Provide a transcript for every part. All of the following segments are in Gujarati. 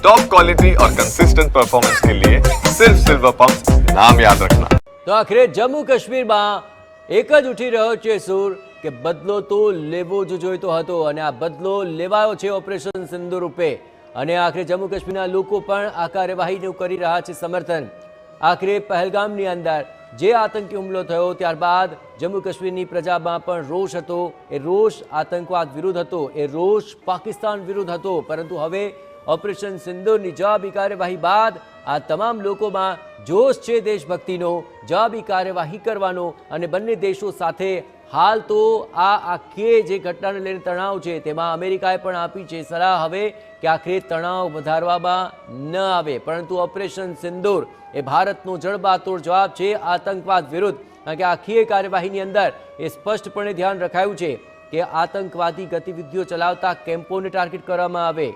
टॉप क्वालिटी और कंसिस्टेंट परफॉर्मेंस के लिए सिर्फ सिल्वर पंप नाम याद रखना। તો આખરે જમ્મુ કાશ્મીરમાં એક જ ઉઠી રહ્યો છે સૂર કે બદલો તો લેવો જ જોઈતો હતો અને આ બદલો લેવાયો છે ઓપરેશન સિંદૂર રૂપે અને આખરે જમ્મુ કાશ્મીરના લોકો પણ આ કાર્યવાહીનું કરી રહ્યા છે સમર્થન। આખરે પહેલગામની અંદર જે આતંકી હુમલો થયો ત્યારબાદ જમ્મુ કાશ્મીરની પ્રજામાં પણ રોષ હતો। એ રોષ આતંકવાદ વિરુદ્ધ હતો, એ રોષ પાકિસ્તાન વિરુદ્ધ હતો, પરંતુ હવે ઓપરેશન સિંદૂરની જવાબી કાર્યવાહી બાદ આ તમામ લોકોમાં જોશ છે દેશભક્તિનો, જવાબી કાર્યવાહી કરવાનો અને બંને દેશો સાથે હાલ તો આ આખી જે ઘટનાને લઈને તણાવ છે તેમાં અમેરિકાએ પણ આપી છે સલાહ હવે કે આખરે તણાવ વધારવામાં ન આવે, પરંતુ ઓપરેશન સિંદૂર એ ભારતનો જડબાતોડ જવાબ છે આતંકવાદ વિરુદ્ધ। કારણ કે આખી કાર્યવાહીની અંદર એ સ્પષ્ટપણે ધ્યાન રખાયું છે કે આતંકવાદી ગતિવિધિઓ ચલાવતા કેમ્પોને ટાર્ગેટ કરવામાં આવે,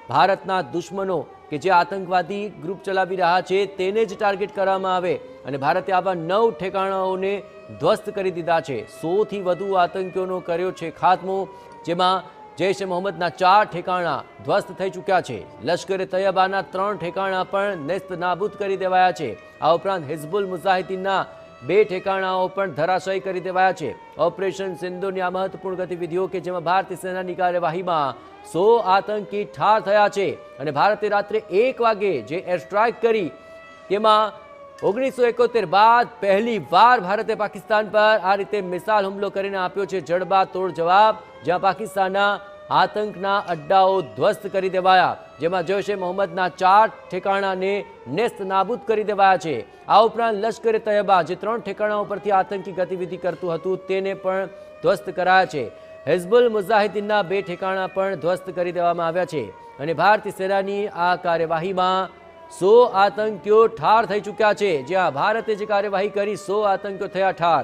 ભારતના દુશ્મનો કે જે આતંકવાદી ગ્રુપ ચલાવી રહ્યા છે તેને જ ટાર્ગેટ કરવામાં આવે અને ભારતે આવા 9 ઠેકાણાઓને ધ્વસ્ત કરી દીધા છે। 100થી વધુ આતંકીઓનો કર્યો છે ખાત્મો, જેમાં જૈશ એ મોહમ્મદના 4 ઠેકાણા ધ્વસ્ત થઈ ચૂક્યા છે, લશ્કરે તૈયબાના 3 ઠેકાણા પણ નેસ્ત નાબૂદ કરી દેવાયા છે। આ ઉપરાંત હિઝબુલ મુજાહિદીનના 2 ઠેકાણાઓ પણ ધરાશાયી કરી દેવાયા છે। ઓપરેશન સિંદૂરની આ મહત્વપૂર્ણ ગતિવિધિઓ કે જેમાં ભારતીય સેનાની કાર્યવાહીમાં 100 આતંકી ઠાર થયા છે અને ભારતે રાત્રે 1 વાગે જે એર સ્ટ્રાઇક કરી તેમાં 1971 બાદ પહેલી વાર ભારતે પાકિસ્તાન પર આ રીતે મિસાઇલ હુમલો કરીને આપ્યો છે જડબાતોડ જવાબ, જ્યાં પાકિસ્તાનના આતંકના અડ્ડાઓ ધ્વસ્ત કરી દેવાયા, જેમાં જૈશ એ મોહમ્મદના 4 ઠેકાણાને નેસ્ત નાબૂદ કરી દેવાયા છે। આ ઉપરાંત લશ્કરે તૈયબા જે 3 ઠેકાણાઓ પરથી આતંકી ગતિવિધિ કરતું હતું તેને પણ ધ્વસ્ત કરાયા છે। હિઝબુલ મુજાહિદીનના 2 ઠેકાણા પણ ધ્વસ્ત કરી દેવામાં આવ્યા છે અને ભારતીય સેનાની આ કાર્યવાહીમાં 100 આતંકીઓ ઠાર થઈ ચૂક્યા છે। જ્યાં ભારતે જે કાર્યવાહી કરી 100 આતંકીઓ થયા ઠાર।